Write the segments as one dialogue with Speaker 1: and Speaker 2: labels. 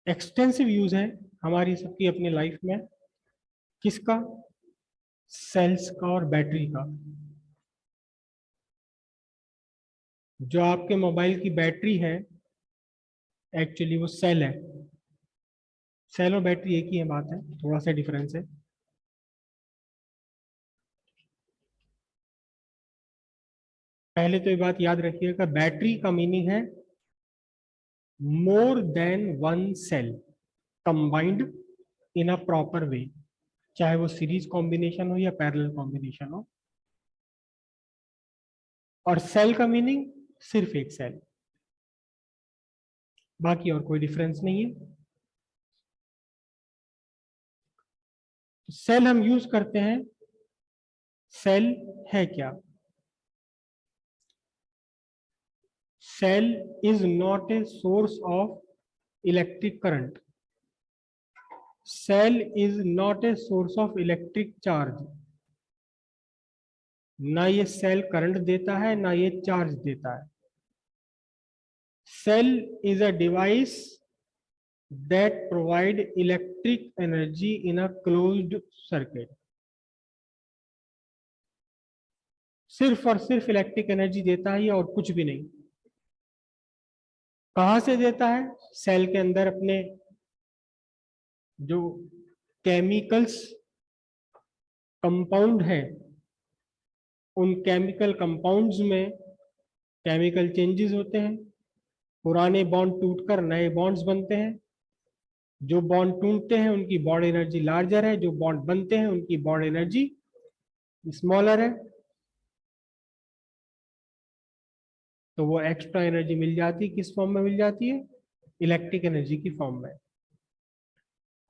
Speaker 1: Extensive use है हमारी सबकी अपनी लाइफ में। किसका? सेल्स का और बैटरी का। जो आपके मोबाइल की बैटरी है एक्चुअली वो सेल है। सेल और बैटरी एक ही है, बात है, थोड़ा सा डिफरेंस है। पहले तो ये बात याद रखिएगा, बैटरी का मीनिंग है more than one cell combined in a proper way, चाहे वो सीरीज कॉम्बिनेशन हो या पैरेलल कॉम्बिनेशन हो। और सेल का मीनिंग सिर्फ एक सेल, बाकी और कोई डिफरेंस नहीं है। सेल हम यूज करते हैं। सेल है क्या? Cell is not a source of electric current. Cell is not a source of electric charge. ना ये सेल करंट देता है ना ये चार्ज देता है। Cell is a device that provide electric energy in a closed circuit। सिर्फ और सिर्फ इलेक्ट्रिक एनर्जी देता है और कुछ भी नहीं। कहां से देता है? सेल के अंदर अपने जो केमिकल्स कंपाउंड है, उन केमिकल कंपाउंड्स में केमिकल चेंजेस होते हैं। पुराने बॉन्ड टूटकर नए बॉन्ड्स बनते हैं। जो बॉन्ड टूटते हैं उनकी बॉन्ड एनर्जी लार्जर है, जो बॉन्ड बनते हैं उनकी बॉन्ड एनर्जी स्मॉलर है। तो वो एक्स्ट्रा एनर्जी मिल जाती है, किस फॉर्म में मिल जाती है? इलेक्ट्रिक एनर्जी की फॉर्म में।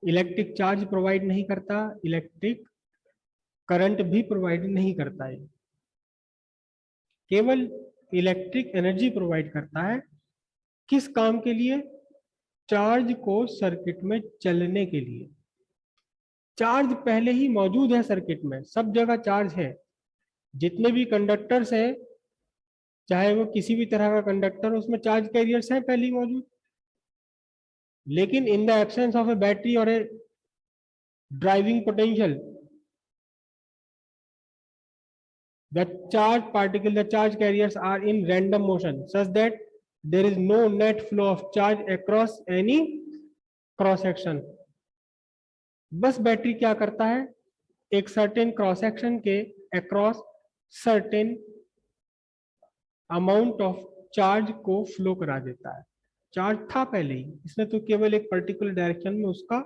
Speaker 1: इलेक्ट्रिक चार्ज प्रोवाइड नहीं करता, इलेक्ट्रिक करंट भी प्रोवाइड नहीं करता है, केवल इलेक्ट्रिक एनर्जी प्रोवाइड करता है। किस काम के लिए? चार्ज को सर्किट में चलने के लिए। चार्ज पहले ही मौजूद है सर्किट में, सब जगह चार्ज है। जितने भी कंडक्टर्स हैं, चाहे वो किसी भी तरह का कंडक्टर हो, उसमें चार्ज कैरियर्स हैं पहले ही मौजूद। लेकिन in the absence of a battery और a driving potential, the charge particle, the charge carriers are in random motion such that there is no net flow of charge across any cross section। बस battery क्या करता है? एक certain cross section के across certain amount of charge को flow करा देता है। चार्ज था पहले ही, इसने तो केवल एक पर्टिकुलर डायरेक्शन में उसका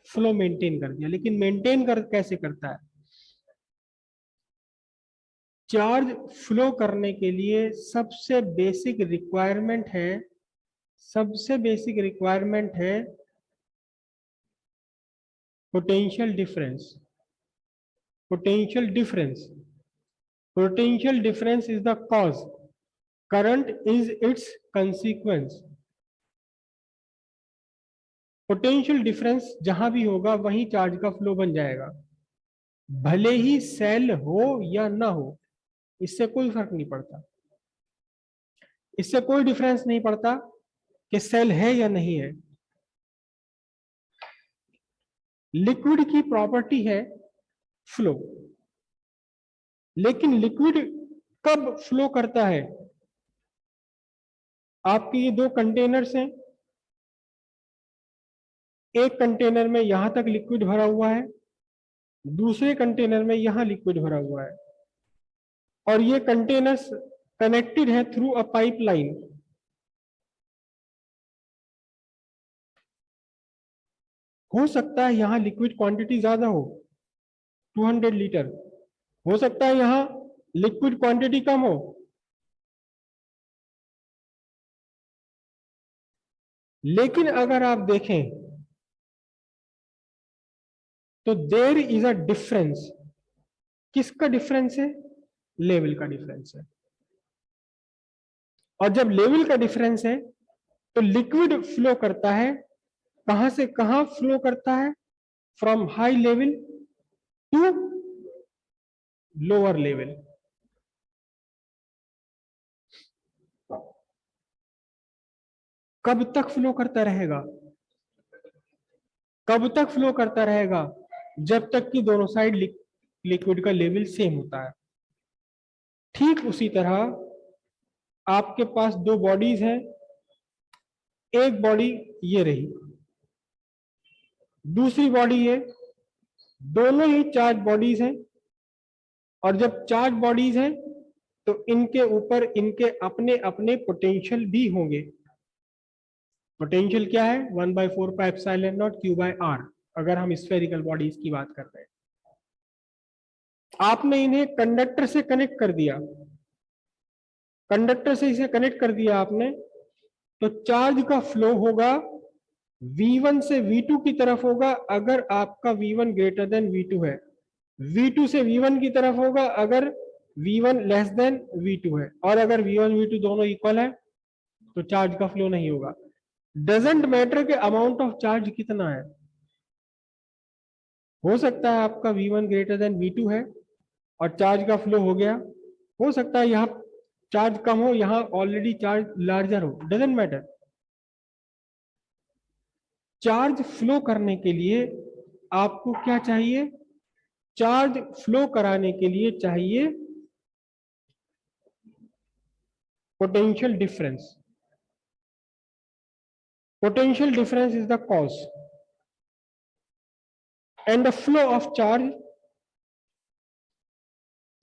Speaker 1: फ्लो मेंटेन कर दिया। लेकिन मेंटेन कर कैसे करता है? चार्ज फ्लो करने के लिए सबसे बेसिक रिक्वायरमेंट है, सबसे बेसिक रिक्वायरमेंट है potential difference. Potential difference, potential difference is the cause, current is it's consequence. Potential difference जहां भी होगा वहीं चार्ज का फ्लो बन जाएगा, भले ही सेल हो या ना हो, इससे कोई फर्क नहीं पड़ता। इससे कोई डिफरेंस नहीं पड़ता कि सेल है या नहीं है। लिक्विड की प्रॉपर्टी है फ्लो, लेकिन लिक्विड कब फ्लो करता है? आपके ये दो कंटेनर्स हैं, एक कंटेनर में यहां तक लिक्विड भरा हुआ है, दूसरे कंटेनर में यहां लिक्विड भरा हुआ है, और ये कंटेनर्स कनेक्टेड है थ्रू अ पाइपलाइन। हो सकता है यहां लिक्विड क्वांटिटी ज्यादा हो, 200 लीटर, हो सकता है यहां लिक्विड क्वांटिटी कम हो। लेकिन अगर आप देखें तो देयर इज अ डिफरेंस। किसका डिफरेंस है? लेवल का डिफरेंस है। और जब लेवल का डिफरेंस है तो लिक्विड फ्लो करता है, कहां से कहां फ्लो करता है? From high level to lower level. कब तक फ्लो करता रहेगा? कब तक फ्लो करता रहेगा? जब तक कि दोनों साइड लिक्विड का लेवल सेम होता है। ठीक उसी तरह आपके पास दो बॉडीज हैं, एक बॉडी ये रही, दूसरी बॉडी ये, दोनों ही चार्ज बॉडीज हैं, और जब चार्ज बॉडीज हैं तो इनके ऊपर इनके अपने अपने पोटेंशियल भी होंगे। पोटेंशियल क्या है? 1/4πε0 Q/r, अगर हम स्फेरिकल बॉडीज की बात कर रहे हैं। आपने इन्हें कंडक्टर से कनेक्ट कर दिया, कंडक्टर से इसे कनेक्ट कर दिया आपने, तो चार्ज का फ्लो होगा V1 से V2 की तरफ होगा अगर आपका V1 ग्रेटर देन V2 है, V2 से V1 की तरफ होगा अगर V1 लेस देन V2 है, और अगर V1 V2 दोनों इक्वल है तो चार्ज का फ्लो नहीं होगा। डजेंट मैटर के अमाउंट ऑफ चार्ज कितना है, हो सकता है आपका V1 ग्रेटर देन V2 है और चार्ज का फ्लो हो गया, हो सकता है यहाँ चार्ज कम हो, यहाँ ऑलरेडी चार्ज लार्जर हो, डजेंट मैटर। चार्ज फ्लो करने के लिए आपको क्या चाहिए? चार्ज फ्लो कराने के लिए चाहिए potential difference. Potential difference is the cause and the flow of charge,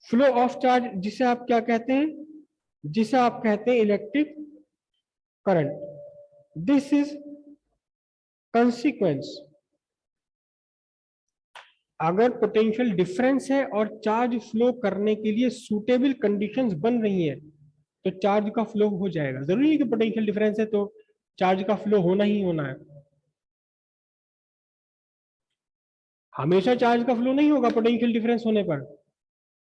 Speaker 1: flow of charge जिसे आप क्या कहते हैं? जिसे आप कहते हैं electric current. This is consequence. अगर पोटेंशियल डिफरेंस है और चार्ज फ्लो करने के लिए सूटेबल कंडीशंस बन रही हैं तो चार्ज का फ्लो हो जाएगा। जरूरी है कि पोटेंशियल डिफरेंस है तो चार्ज का फ्लो होना ही होना है। हमेशा चार्ज का फ्लो नहीं होगा पोटेंशियल डिफरेंस होने पर।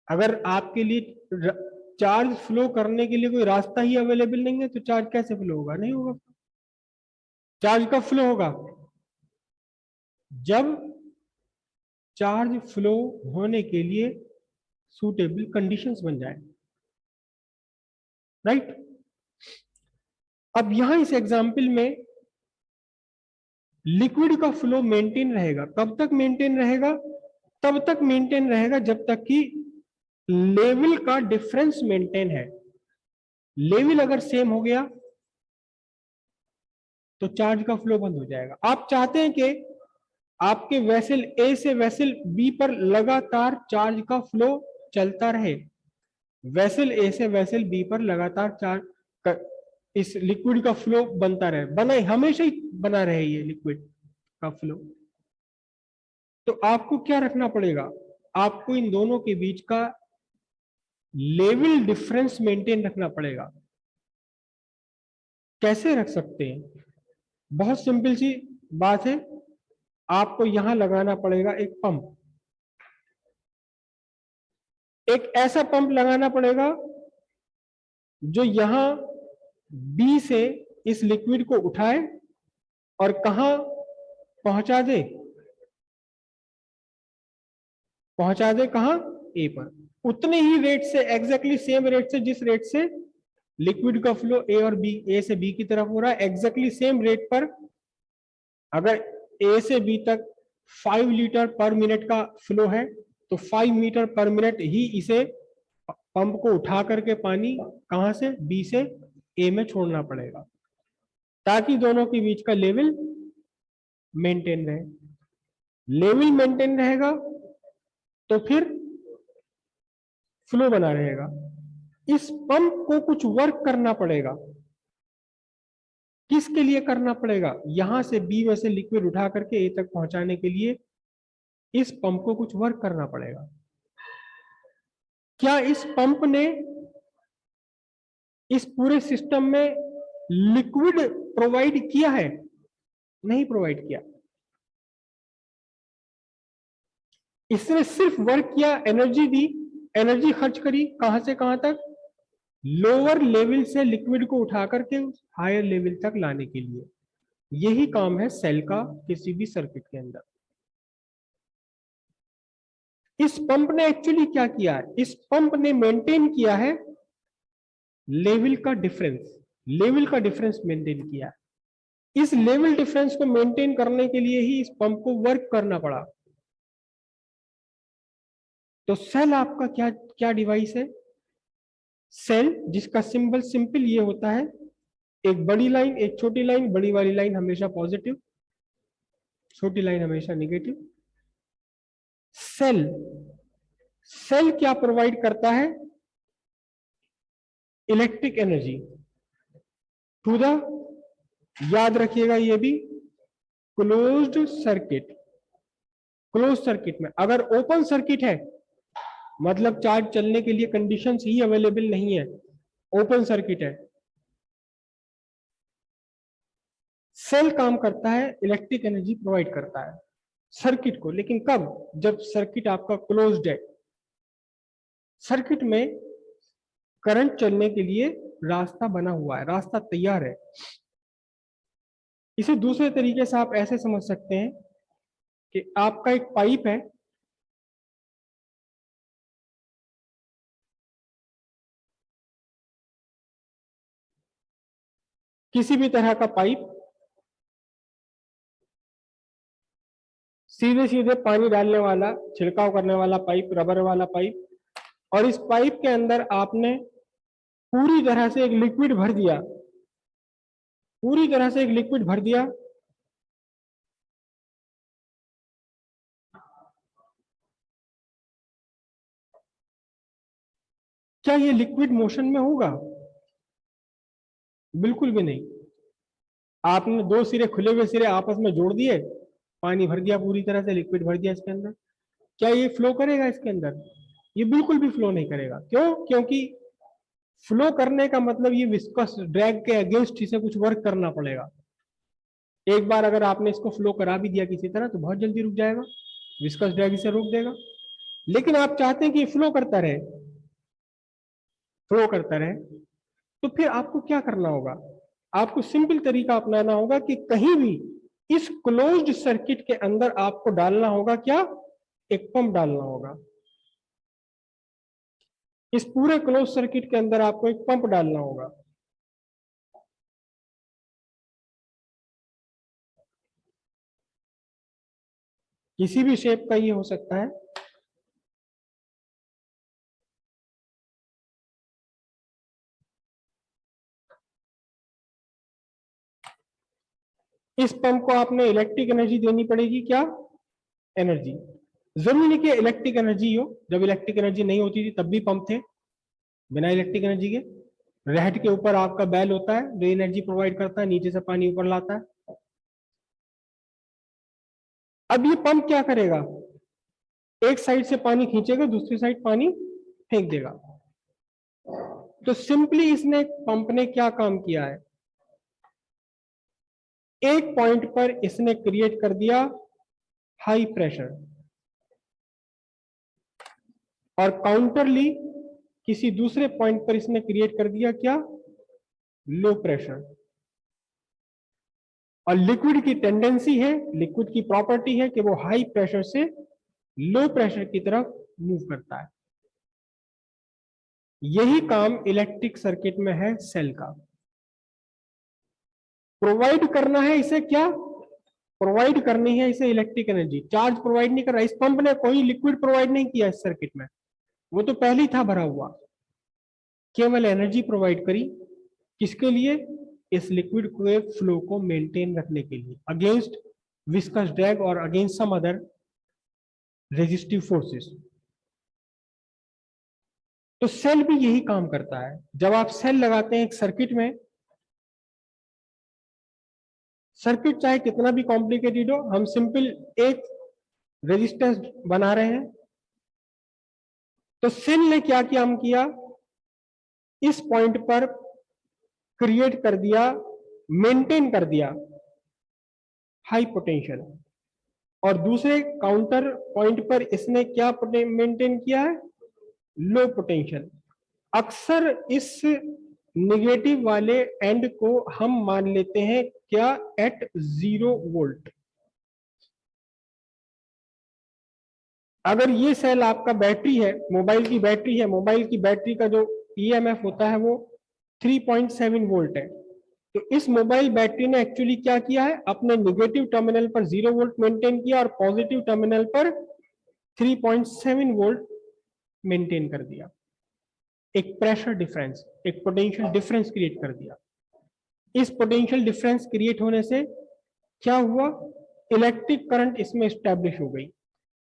Speaker 1: अगर आपके लिए चार्ज फ्लो करने के लिए कोई रास्ता ही अवेलेबल नहीं है तो चार्ज कैसे फ्लो होगा? नहीं होगा। चार्ज कब फ्लो होगा? जब चार्ज फ्लो होने के लिए सूटेबल कंडीशंस बन जाए, राइट? अब यहां इस एग्जाम्पल में लिक्विड का फ्लो मेंटेन रहेगा। कब तक मेंटेन रहेगा? तब तक मेंटेन रहेगा जब तक कि लेवल का डिफरेंस मेंटेन है। लेवल अगर सेम हो गया तो चार्ज का फ्लो बंद हो जाएगा। आप चाहते हैं कि आपके वेसल ए से वेसल बी पर लगातार चार्ज का फ्लो चलता रहे, वेसल ए से वेसल बी पर लगातार चार्ज इस लिक्विड का फ्लो बनता रहे, बना हमेशा ही बना रहे ये लिक्विड का फ्लो। तो आपको क्या रखना पड़ेगा? आपको इन दोनों के बीच का लेवल डिफरेंस मेंटेन रखना पड़ेगा। कैसे रख सकते हैं? बहुत सिंपल सी बात है, आपको यहां लगाना पड़ेगा एक पंप। एक ऐसा पंप लगाना पड़ेगा जो यहां बी से इस लिक्विड को उठाए और कहां पहुंचा दे? पहुंचा दे कहां? ए पर। उतने ही रेट से, एग्जैक्टली सेम रेट से जिस रेट से लिक्विड का फ्लो ए और बी, ए से बी की तरफ हो रहा है, एग्जैक्टली सेम रेट पर अगर ए से बी तक 5 लीटर पर मिनट का फ्लो है तो 5 मीटर पर मिनट ही इसे पंप को उठा करके पानी कहां से? बी से ए में छोड़ना पड़ेगा ताकि दोनों के बीच का लेवल मेंटेन रहे। लेवल मेंटेन रहेगा तो फिर फ्लो बना रहेगा। इस पंप को कुछ वर्क करना पड़ेगा। किसके लिए करना पड़ेगा? यहां से बी में से लिक्विड उठा करके ए तक पहुंचाने के लिए इस पंप को कुछ वर्क करना पड़ेगा। क्या इस पंप ने इस पूरे सिस्टम में लिक्विड प्रोवाइड किया है? नहीं प्रोवाइड किया। इसने सिर्फ वर्क किया, एनर्जी दी, एनर्जी खर्च करी। कहां से कहां तक? लोअर लेवल से लिक्विड को उठा करके हायर लेवल तक लाने के लिए। यही काम है सेल का किसी भी सर्किट के अंदर। इस पंप ने एक्चुअली क्या किया है? इस पंप ने मेंटेन किया है लेवल का डिफरेंस। लेवल का डिफरेंस मेंटेन किया है। इस लेवल डिफरेंस को मेंटेन करने के लिए ही इस पंप को वर्क करना पड़ा। तो सेल आपका क्या क्या डिवाइस है? सेल जिसका सिंबल सिंपल ये होता है, एक बड़ी लाइन एक छोटी लाइन, बड़ी वाली लाइन हमेशा पॉजिटिव, छोटी लाइन हमेशा नेगेटिव। सेल सेल क्या प्रोवाइड करता है? इलेक्ट्रिक एनर्जी टू द, याद रखिएगा ये भी, क्लोज्ड सर्किट। क्लोज सर्किट में, अगर ओपन सर्किट है मतलब चार्ज चलने के लिए कंडीशंस ही अवेलेबल नहीं है, ओपन सर्किट है, सेल काम करता है, इलेक्ट्रिक एनर्जी प्रोवाइड करता है सर्किट को। लेकिन कब? जब सर्किट आपका क्लोज्ड है। सर्किट में करंट चलने के लिए रास्ता बना हुआ है, रास्ता तैयार है। इसे दूसरे तरीके से आप ऐसे समझ सकते हैं कि आपका एक पाइप है, किसी भी तरह का पाइप, सीधे सीधे पानी डालने वाला, छिड़काव करने वाला पाइप, रबर वाला पाइप, और इस पाइप के अंदर आपने पूरी तरह से एक लिक्विड भर दिया, पूरी तरह से एक लिक्विड भर दिया। क्या ये लिक्विड मोशन में होगा? बिल्कुल भी नहीं। आपने दो सिरे, खुले हुए सिरे आपस में जोड़ दिए, पानी भर दिया, पूरी तरह से लिक्विड भर दिया इसके अंदर, क्या ये फ्लो करेगा इसके अंदर? ये बिल्कुल भी फ्लो नहीं करेगा। क्यों? क्योंकि फ्लो करने का मतलब ये विस्कस ड्रैग के अगेंस्ट इसे कुछ वर्क करना पड़ेगा। एक बार अगर आपने इसको फ्लो करा भी दिया किसी तरह तो बहुत जल्दी रुक जाएगा, विस्कस ड्रैग इसे रोक देगा। लेकिन आप चाहते हैं कि फ्लो करता रहे, फ्लो करता रहे, तो फिर आपको क्या करना होगा? आपको सिंपल तरीका अपनाना होगा कि कहीं भी इस क्लोज्ड सर्किट के अंदर आपको डालना होगा क्या? एक पंप डालना होगा। इस पूरे क्लोज सर्किट के अंदर आपको एक पंप डालना होगा। किसी भी शेप का ये हो सकता है। इस पंप को आपने इलेक्ट्रिक एनर्जी देनी पड़ेगी। क्या? एनर्जी। जरूरी नहीं कि इलेक्ट्रिक एनर्जी हो, जब इलेक्ट्रिक एनर्जी नहीं होती थी तब भी पंप थे बिना इलेक्ट्रिक एनर्जी के। रेहट के ऊपर आपका बैल होता है जो एनर्जी प्रोवाइड करता है, नीचे से पानी ऊपर लाता है। अब ये पंप क्या करेगा? एक साइड से पानी खींचेगा, दूसरी साइड पानी फेंक देगा। तो सिंपली इसने, पंप ने क्या काम किया है? एक पॉइंट पर इसने क्रिएट कर दिया हाई प्रेशर, और काउंटरली किसी दूसरे पॉइंट पर इसने क्रिएट कर दिया क्या? Low pressure. और लिक्विड की टेंडेंसी है, लिक्विड की प्रॉपर्टी है कि वो हाई प्रेशर से लो प्रेशर की तरफ मूव करता है। यही काम इलेक्ट्रिक सर्किट में है सेल का। प्रोवाइड करना है इसे क्या? प्रोवाइड करनी है इसे इलेक्ट्रिक एनर्जी। चार्ज प्रोवाइड नहीं कर रहा, इस पंप ने कोई लिक्विड प्रोवाइड नहीं किया इस सर्किट में, वो तो पहले ही था भरा हुआ। केवल एनर्जी प्रोवाइड करी, किसके लिए? इस लिक्विड के फ्लो को मेंटेन रखने के लिए, अगेंस्ट विस्कस ड्रैग और against some other resistive forces. तो सेल भी यही काम करता है। जब आप सेल लगाते हैं एक सर्किट में, सर्किट चाहे कितना भी कॉम्प्लिकेटेड हो, हम सिंपल एक रेजिस्टेंस बना रहे हैं। तो सेल ने क्या काम किया? इस पॉइंट पर क्रिएट कर दिया, मेंटेन कर दिया हाई पोटेंशियल, और दूसरे काउंटर पॉइंट पर इसने क्या मेंटेन किया है? Low potential. अक्सर इस निगेटिव वाले एंड को हम मान लेते हैं क्या? At 0 volt. अगर ये सेल आपका बैटरी है, मोबाइल की बैटरी है, मोबाइल की बैटरी का जो ईएमएफ होता है वो 3.7 वोल्ट है। तो इस मोबाइल बैटरी ने एक्चुअली क्या किया है, अपने निगेटिव टर्मिनल पर 0 वोल्ट मेंटेन किया और पॉजिटिव टर्मिनल पर 3.7 वोल्ट मेंटेन कर दिया। एक प्रेशर डिफरेंस, एक पोटेंशियल डिफरेंस क्रिएट कर दिया। इस पोटेंशियल डिफरेंस क्रिएट होने से क्या हुआ, इलेक्ट्रिक करंट इसमें स्टैब्लिश हो गई।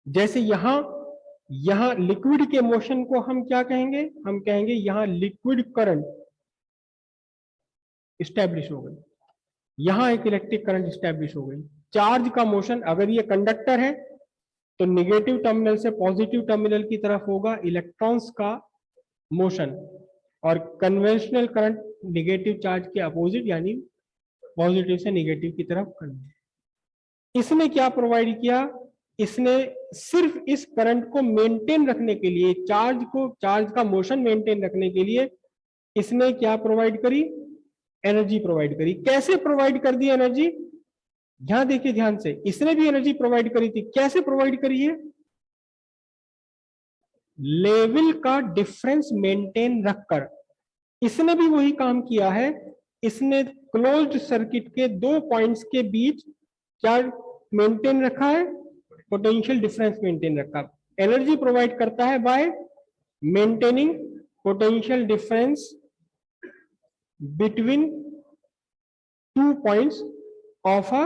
Speaker 1: जैसे यहां लिक्विड के मोशन को हम क्या कहेंगे, हम कहेंगे यहां लिक्विड करंट स्टैब्लिश हो गई, यहां एक इलेक्ट्रिक करंट स्टैब्लिश हो गई। चार्ज का मोशन, अगर ये कंडक्टर है तो निगेटिव टर्मिनल से पॉजिटिव टर्मिनल की तरफ होगा इलेक्ट्रॉन्स का मोशन, और कन्वेंशनल करंट निगेटिव चार्ज के अपोजिट यानी पॉजिटिव से निगेटिव की तरफ करंट। इसने क्या प्रोवाइड किया, इसने सिर्फ इस करंट को मेंटेन रखने के लिए, चार्ज का मोशन मेंटेन रखने के लिए इसने क्या प्रोवाइड करी, एनर्जी प्रोवाइड करी। कैसे प्रोवाइड कर दी एनर्जी, यहां देखिए ध्यान से, इसने भी एनर्जी प्रोवाइड करी थी। कैसे प्रोवाइड करी है, लेवल का डिफरेंस मेंटेन रखकर इसने भी वही काम किया है। इसने क्लोज्ड सर्किट के दो पॉइंट्स के बीच क्या मेंटेन रखा है, पोटेंशियल डिफरेंस मेंटेन रखा। एनर्जी प्रोवाइड करता है bye maintaining potential difference between 2 points of a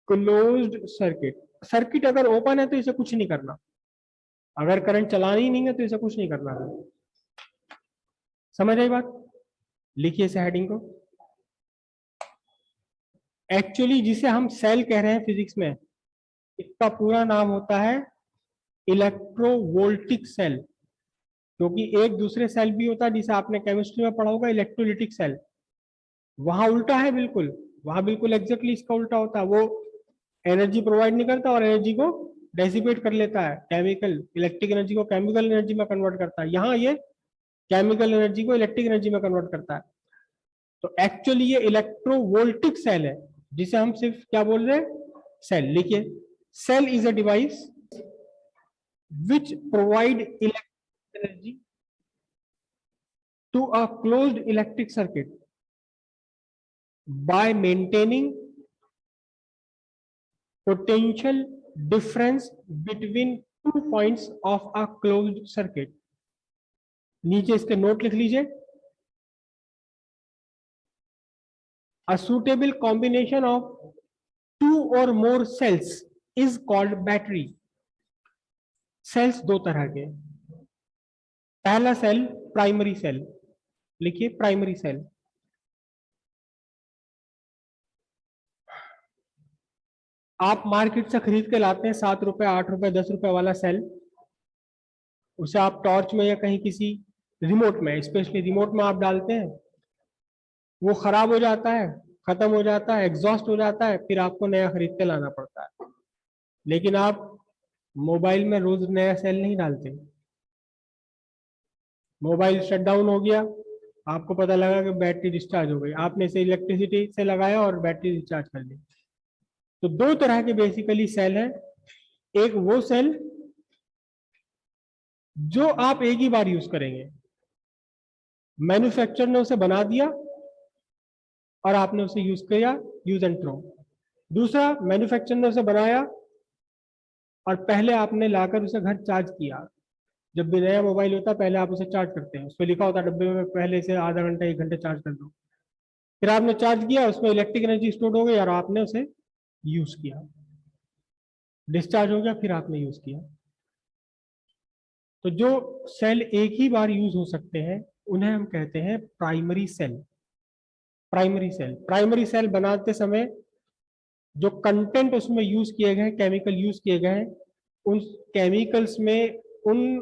Speaker 1: closed circuit. Circuit अगर ओपन है तो इसे कुछ नहीं करना, अगर करंट चलाना ही नहीं है तो इसे कुछ नहीं करना है। समझ आई बात, लिखिए इसे हेडिंग को। एक्चुअली जिसे हम सेल कह रहे हैं फिजिक्स में, इसका पूरा नाम होता है इलेक्ट्रोवोल्टिक सेल, क्योंकि एक दूसरे सेल भी होता है जिसे आपने केमिस्ट्री में पढ़ा होगा, इलेक्ट्रोलिटिक सेल। वहां उल्टा है बिल्कुल, वहां बिल्कुल एग्जैक्टली इसका उल्टा होता है। वो एनर्जी प्रोवाइड नहीं करता और एनर्जी को डेसिपेट कर लेता है, केमिकल इलेक्ट्रिक एनर्जी को केमिकल एनर्जी में कन्वर्ट करता है। यहाँ ये केमिकल एनर्जी को इलेक्ट्रिक एनर्जी में कन्वर्ट करता है। तो एक्चुअली ये इलेक्ट्रोवोल्टिक सेल है, जिसे हम सिर्फ क्या बोल रहे हैं, सेल। लिखिए, cell is a device which provide electric energy to a closed electric circuit by maintaining potential difference between 2 points of a closed circuit। नीचे इसके नोट लिख लीजिए। A suitable combination of 2 or more cells is called battery। Cells दो तरह के, पहला cell primary cell, लिखिए primary cell. आप मार्केट से खरीद के लाते हैं 7 रुपए 8 रुपए 10 रुपए वाला सेल, उसे आप टॉर्च में या कहीं किसी रिमोट में, स्पेशली रिमोट में आप डालते हैं, वो खराब हो जाता है, खत्म हो जाता है, एग्जॉस्ट हो जाता है, फिर आपको नया खरीद के लाना पड़ता है। लेकिन आप मोबाइल में रोज नया सेल नहीं डालते। मोबाइल शट डाउन हो गया, आपको पता लगा कि बैटरी डिस्चार्ज हो गई, आपने इसे इलेक्ट्रिसिटी से लगाया और बैटरी डिस्चार्ज कर ली। तो दो तरह के बेसिकली सेल है। एक वो सेल जो आप एक ही बार यूज करेंगे, मैन्युफैक्चरर ने उसे बना दिया और आपने उसे यूज किया, यूज एंड थ्रो। दूसरा, मैन्युफैक्चरर ने उसे बनाया और पहले आपने लाकर उसे घर चार्ज किया। जब भी नया मोबाइल होता है पहले आप उसे चार्ज करते हैं, उस पर लिखा होता है डब्बे में पहले से आधा घंटा 1 घंटे चार्ज कर दो। फिर आपने चार्ज किया, उसमें इलेक्ट्रिक एनर्जी स्टोर हो गई और आपने उसे यूज किया, डिस्चार्ज हो गया, फिर आपने यूज किया। तो जो सेल एक ही बार यूज हो सकते हैं उन्हें हम कहते हैं primary cell. Primary cell, primary cell बनाते समय जो कंटेंट उसमें यूज किए गए, केमिकल यूज किए गए हैं, उन केमिकल्स में उन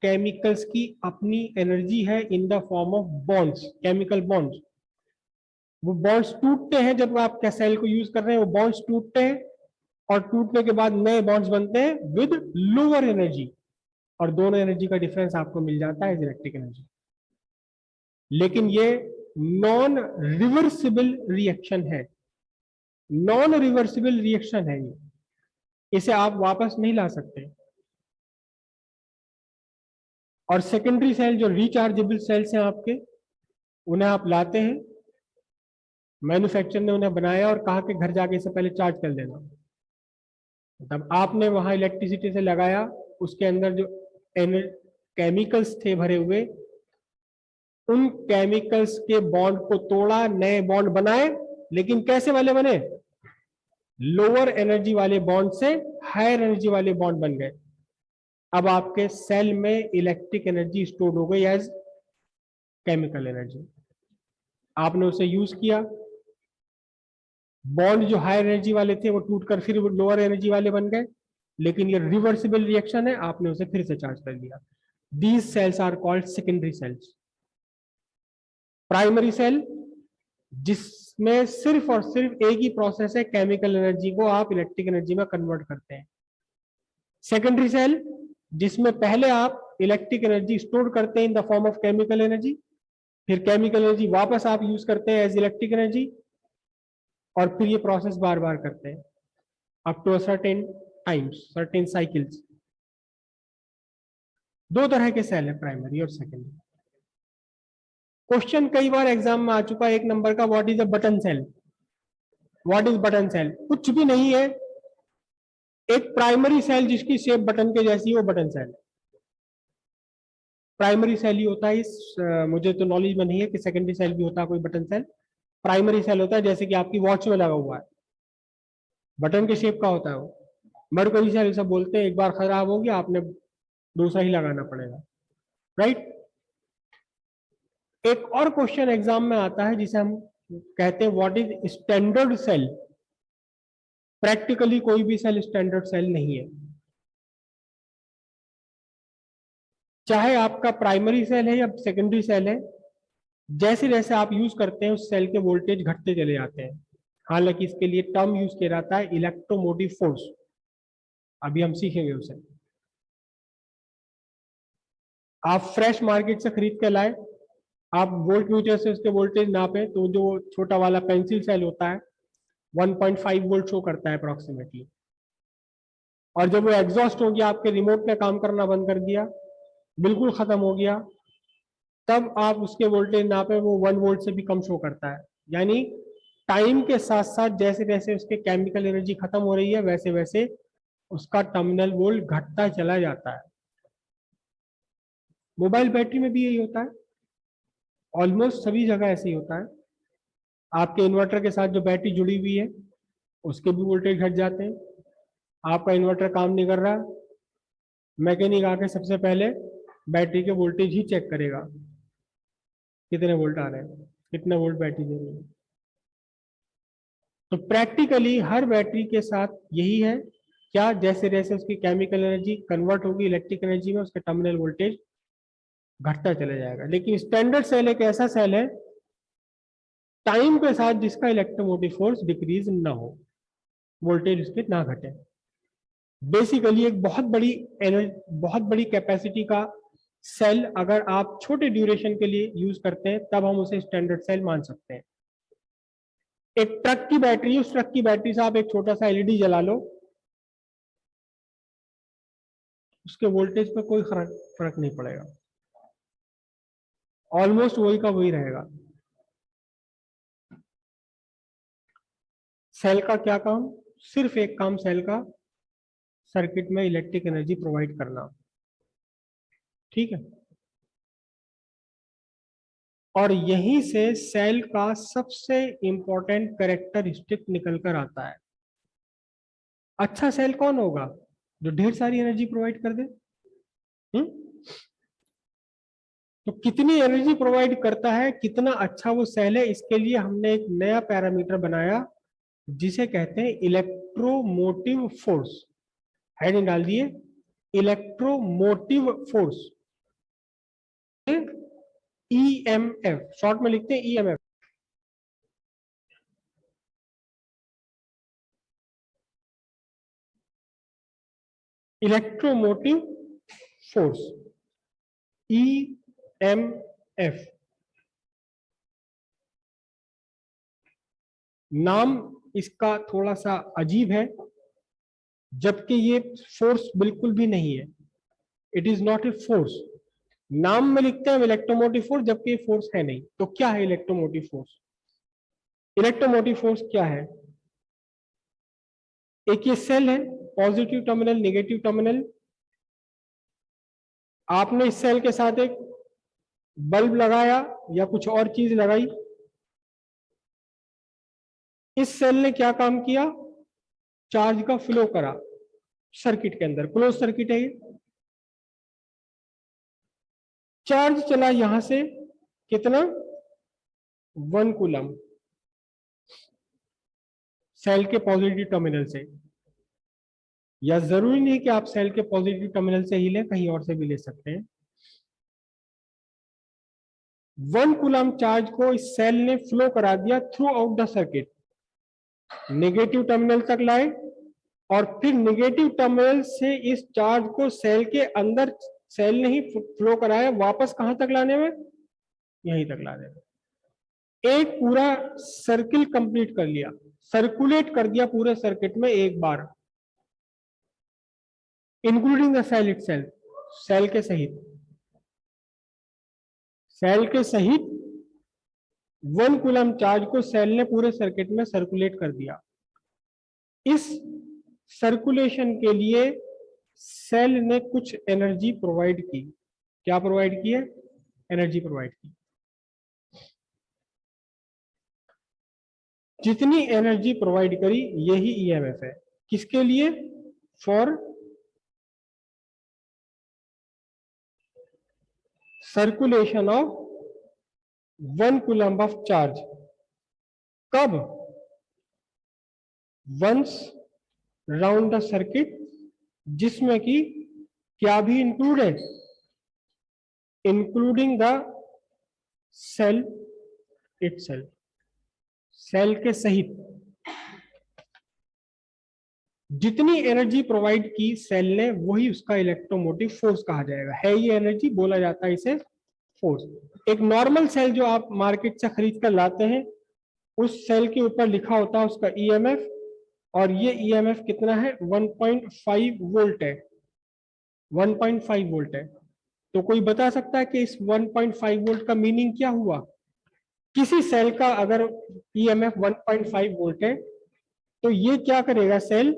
Speaker 1: केमिकल्स की अपनी एनर्जी है in the form of bonds, chemical bonds. वो बॉन्ड्स टूटते हैं जब आप क्या सेल को यूज कर रहे हैं, वो बॉन्ड्स टूटते हैं और टूटने के बाद नए बॉन्ड्स बनते हैं विद लोअर एनर्जी, और दोनों एनर्जी का डिफरेंस आपको मिल जाता है इलेक्ट्रिक एनर्जी। लेकिन ये नॉन रिवर्सिबल रिएक्शन है, नॉन रिवर्सिबल रिएक्शन है ये, इसे आप वापस नहीं ला सकते। और सेकेंडरी सेल जो रिचार्जेबल सेल्स हैं आपके, उन्हें आप लाते हैं मैन्युफैक्चरर ने उन्हें बनाया और कहा कि घर जाके इससे पहले चार्ज कर देना। तब आपने वहां इलेक्ट्रिसिटी से लगाया, उसके अंदर जो केमिकल्स थे भरे हुए, उन केमिकल्स के बॉन्ड को तोड़ा, नए बॉन्ड बनाए, लेकिन कैसे वाले बने? लोअर एनर्जी वाले बॉन्ड से हायर एनर्जी वाले बॉन्ड बन गए। अब आपके सेल में इलेक्ट्रिक एनर्जी स्टोर हो गई एज केमिकल एनर्जी। आपने उसे यूज किया, बॉन्ड जो हायर एनर्जी वाले थे वो टूटकर फिर लोअर एनर्जी वाले बन गए, लेकिन ये रिवर्सिबल रिएक्शन है, आपने उसे फिर से चार्ज कर दिया। These cells are called secondary cells. Primary cell जिसमें सिर्फ और सिर्फ एक ही प्रोसेस है, केमिकल एनर्जी को आप इलेक्ट्रिक एनर्जी में कन्वर्ट करते हैं। सेकेंडरी सेल जिसमें पहले आप इलेक्ट्रिक एनर्जी स्टोर करते हैं in the form of chemical energy, फिर केमिकल एनर्जी वापस आप यूज करते हैं एज इलेक्ट्रिक एनर्जी, और फिर ये प्रोसेस बार बार करते हैं up to certain times, certain cycles. दो तरह के सेल है, प्राइमरी और सेकेंडरी। क्वेश्चन कई बार एग्जाम में आ चुका है 1 नंबर का, what is a button cell? What is button cell? कुछ भी नहीं है, एक प्राइमरी सेल जिसकी शेप बटन के जैसी है वो बटन सेल है। प्राइमरी सेल ही होता है इस मुझे तो नॉलेज में नहीं है कि सेकेंडरी सेल भी होता है कोई बटन सेल। प्राइमरी सेल होता है जैसे कि आपकी वॉच में लगा हुआ है, बटन के शेप का होता है वो। मरकरी सेल सब बोलते हैं, एक बार खराब हो गया आपने दूसरा ही लगाना पड़ेगा, राइट। एक और क्वेश्चन एग्जाम में आता है जिसे हम कहते हैं what is standard cell. Practically कोई भी सेल स्टैंडर्ड सेल नहीं है। चाहे आपका प्राइमरी सेल है या सेकेंडरी सेल है, जैसे जैसे आप यूज करते हैं उस सेल के वोल्टेज घटते चले जाते हैं। हालांकि इसके लिए टर्म यूज किया जाता है इलेक्ट्रोमोटिव फोर्स, अभी हम सीखेंगे उसे। आप फ्रेश मार्केट से खरीद के लाए, आप वोल्ट मीटर से उसके वोल्टेज नापे तो जो छोटा वाला पेंसिल सेल होता है 1.5 वोल्ट शो करता है अप्रोक्सीमेटली, और जब वो एग्जॉस्ट हो गया, आपके रिमोट ने काम करना बंद कर दिया, बिल्कुल खत्म हो गया, तब आप उसके वोल्टेज नापे, वो 1 वोल्ट से भी कम शो करता है। यानी टाइम के साथ साथ जैसे जैसे उसके केमिकल एनर्जी खत्म हो रही है वैसे वैसे उसका टर्मिनल वोल्ट घटता चला जाता है। मोबाइल बैटरी में भी यही होता है, ऑलमोस्ट सभी जगह ऐसे ही होता है। आपके इन्वर्टर के साथ जो बैटरी जुड़ी हुई है उसके भी वोल्टेज घट जाते हैं। आपका इन्वर्टर काम नहीं कर रहा, मैकेनिक आके सबसे पहले बैटरी के वोल्टेज ही चेक करेगा, कितने वोल्ट आ रहे हैं, कितना वोल्ट बैटरी दे रही है। तो प्रैक्टिकली हर बैटरी के साथ यही है, क्या जैसे जैसे उसकी केमिकल एनर्जी कन्वर्ट होगी इलेक्ट्रिक एनर्जी में, उसके टर्मिनल वोल्टेज घटता चला जाएगा। लेकिन स्टैंडर्ड सेल एक ऐसा सेल है टाइम के साथ जिसका इलेक्ट्रोमोटिव फोर्स डिक्रीज ना हो, वोल्टेज उसके ना घटे। बेसिकली एक बहुत बड़ी कैपेसिटी का सेल अगर आप छोटे ड्यूरेशन के लिए यूज करते हैं तब हम उसे स्टैंडर्ड सेल मान सकते हैं। एक ट्रक की बैटरी, उस ट्रक की बैटरी से आप एक छोटा सा एलईडी जला लो, उसके वोल्टेज पे कोई फर्क नहीं पड़ेगा, ऑलमोस्ट वही का वही रहेगा। सेल का क्या काम? सिर्फ एक काम सेल का, सर्किट में इलेक्ट्रिक एनर्जी प्रोवाइड करना, ठीक है। और यहीं से सेल का सबसे इंपॉर्टेंट कैरेक्टरिस्टिक निकल कर आता है। अच्छा सेल कौन होगा? जो ढेर सारी एनर्जी प्रोवाइड कर दे। तो कितनी एनर्जी प्रोवाइड करता है, कितना अच्छा वो सेल है, इसके लिए हमने एक नया पैरामीटर बनाया जिसे कहते हैं इलेक्ट्रोमोटिव फोर्स। हेडिंग डाल दिए इलेक्ट्रोमोटिव फोर्स, ईएमएफ शॉर्ट में लिखते हैं ईएमएफ। Electromotive force, EMF. नाम इसका थोड़ा सा अजीब है, जबकि ये फोर्स बिल्कुल भी नहीं है। It is not a force. नाम में लिखते हैं इलेक्ट्रोमोटिव फोर्स, जबकि ये फोर्स है नहीं। तो क्या है इलेक्ट्रोमोटिव फोर्स? इलेक्ट्रोमोटिव फोर्स क्या है? एक ये सेल है, पॉजिटिव टर्मिनल, नेगेटिव टर्मिनल। आपने इस सेल के साथ एक बल्ब लगाया या कुछ और चीज लगाई, इस सेल ने क्या काम किया? चार्ज का फ्लो करा सर्किट के अंदर, क्लोज सर्किट है ये। चार्ज चला यहां से कितना? 1 कूलम सेल के पॉजिटिव टर्मिनल से, या जरूरी नहीं कि आप सेल के पॉजिटिव टर्मिनल से ही लें, कहीं और से भी ले सकते हैं। 1 कूलम चार्ज को इस सेल ने फ्लो करा दिया through out the circuit, negative terminal तक लाए, और फिर नेगेटिव टर्मिनल से इस चार्ज को सेल के अंदर, सेल ने ही फ्लो कराया, वापस कहां तक लाने में? यहीं तक लाने में। एक पूरा सर्किल कंप्लीट कर लिया, सर्कुलेट कर दिया पूरे सर्किट में एक बार, including the cell itself, cell के सहित, सेल के सहित 1 कूलम चार्ज को सेल ने पूरे सर्किट में सर्कुलेट कर दिया। इस सर्कुलेशन के लिए सेल ने कुछ एनर्जी प्रोवाइड की। क्या प्रोवाइड की है? एनर्जी प्रोवाइड की। जितनी एनर्जी प्रोवाइड करी यही ईएमएफ है। किसके लिए? For circulation of 1 coulomb of charge. कब? वंस राउंड द सर्किट, जिसमें कि क्या भी इंक्लूड है? Including the cell itself, cell के सहित जितनी एनर्जी प्रोवाइड की सेल ने, वही उसका इलेक्ट्रोमोटिव फोर्स कहा जाएगा। है ये एनर्जी, बोला जाता है इसे फोर्स। एक नॉर्मल सेल जो आप मार्केट से खरीद कर लाते हैं, उस सेल के ऊपर लिखा होता है उसका ईएमएफ, और ये ईएमएफ कितना है? 1.5 वोल्ट है। 1.5 वोल्ट है। तो कोई बता सकता है कि इस 1.5 वोल्ट का मीनिंग क्या हुआ? किसी सेल का अगर ईएमएफ 1.5 वोल्ट है, तो ये क्या करेगा? सेल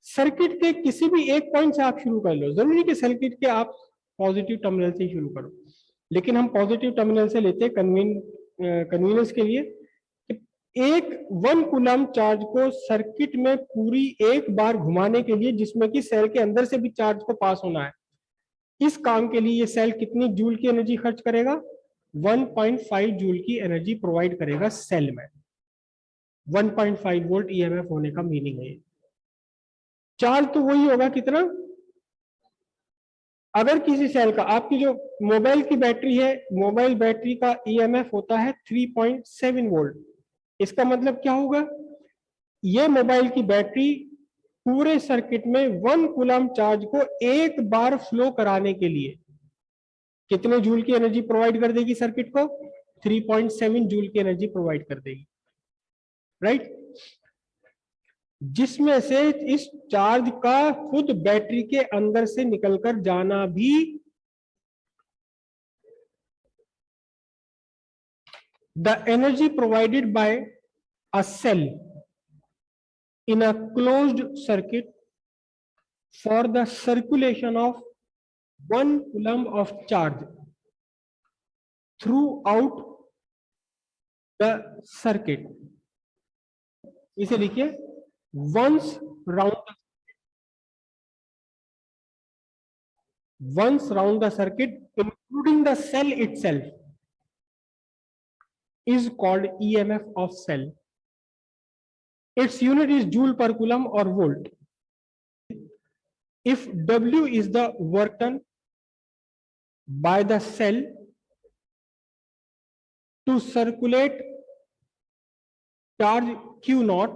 Speaker 1: सर्किट के किसी भी एक पॉइंट से आप शुरू कर लो, जरूरी नहीं कि सर्किट के आप पॉजिटिव टर्मिनल से ही शुरू करो, लेकिन हम पॉजिटिव टर्मिनल से लेते हैं कन्वीनियंस के लिए। एक 1 कूलम चार्ज को सर्किट में पूरी एक बार घुमाने के लिए, जिसमें कि सेल के अंदर से भी चार्ज को पास होना है, इस काम के लिए ये सेल कितनी जूल की एनर्जी खर्च करेगा? 1.5 जूल की एनर्जी प्रोवाइड करेगा सेल में। 1.5 वोल्ट ईएमएफ होने का मीनिंग है। चार्ज तो वही होगा कितना? अगर किसी सेल का, आपकी जो मोबाइल की बैटरी है, मोबाइल बैटरी का ईएमएफ होता है 3.7 वोल्ट। इसका मतलब क्या होगा? ये मोबाइल की बैटरी पूरे सर्किट में 1 कूलम चार्ज को एक बार फ्लो कराने के लिए कितने जूल की एनर्जी प्रोवाइड कर देगी सर्किट को? 3.7 जूल की एनर्जी प्रोवाइड कर देगी, राइट? जिसमें से इस चार्ज का खुद बैटरी के अंदर से निकलकर जाना भी the energy provided by a cell in a closed circuit for the circulation of 1 coulomb of charge throughout the circuit. इसे लिखिए, once round the circuit including the cell itself is called EMF of cell. Its unit is joule per coulomb or volt. If W is the work done by the cell to circulate charge Q naught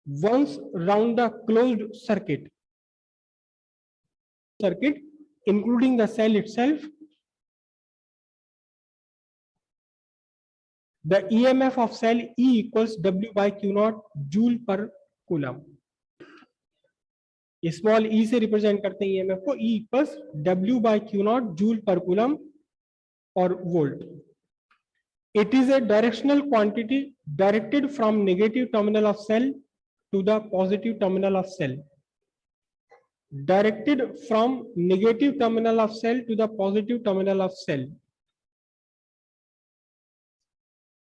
Speaker 1: once round the closed circuit including the cell itself, the EMF of cell E equals W by Q naught joule per coulomb. Small E से represent करते हैं EMF को, E equals W by Q naught joule per coulomb और volt. It is a directional quantity directed from negative terminal of cell to the positive terminal of cell. Directed from negative terminal of cell to the positive terminal of cell.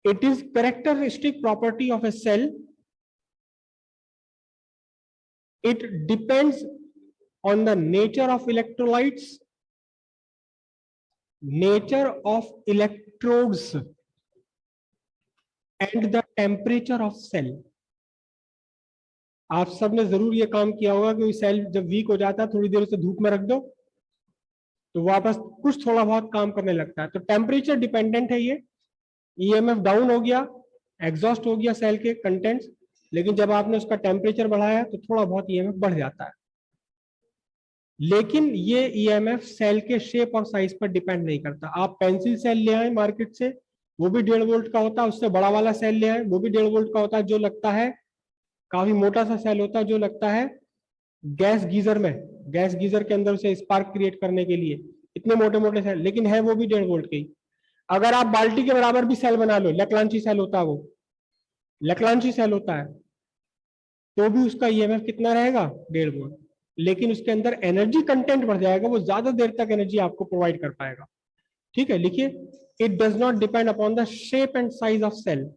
Speaker 1: It is characteristic property of a cell. It depends on the nature of electrolytes, nature of electrodes, and the temperature of cell. आप सबने जरूर ये काम किया होगा कि cell जब week हो जाता है थोड़ी देर उसे धूप में रख दो तो वापस कुछ थोड़ा बहुत काम करने लगता है. तो टेम्परेचर डिपेंडेंट है ये. ईएमएफ डाउन हो गया, एग्जॉस्ट हो गया सेल के कंटेंट्स, लेकिन जब आपने उसका टेम्परेचर बढ़ाया तो थोड़ा बहुत ईएमएफ बढ़ जाता है. लेकिन ये ईएमएफ सेल के शेप और साइज पर डिपेंड नहीं करता. आप पेंसिल सेल ले आए मार्केट से, वो भी 1.5 वोल्ट का होता है. उससे बड़ा वाला सेल ले आए, वो भी 1.5 वोल्ट का होता है, जो लगता है काफी मोटा सा सेल होता है, जो लगता है गैस गीजर में, गैस गीजर के अंदर उसे स्पार्क क्रिएट करने के लिए इतने मोटे मोटे सेल, लेकिन है वो भी 1.5 वोल्ट के ही. अगर आप बाल्टी के बराबर भी सेल बना लो, लैक्लांची सेल होता है, वो लैक्लांची सेल होता है, तो भी उसका ईएमएफ कितना रहेगा? 1.5 वोल्ट. लेकिन उसके अंदर एनर्जी कंटेंट बढ़ जाएगा, वो ज्यादा देर तक एनर्जी आपको प्रोवाइड कर पाएगा. ठीक है, लिखिए, it does not depend upon the shape and size of cell.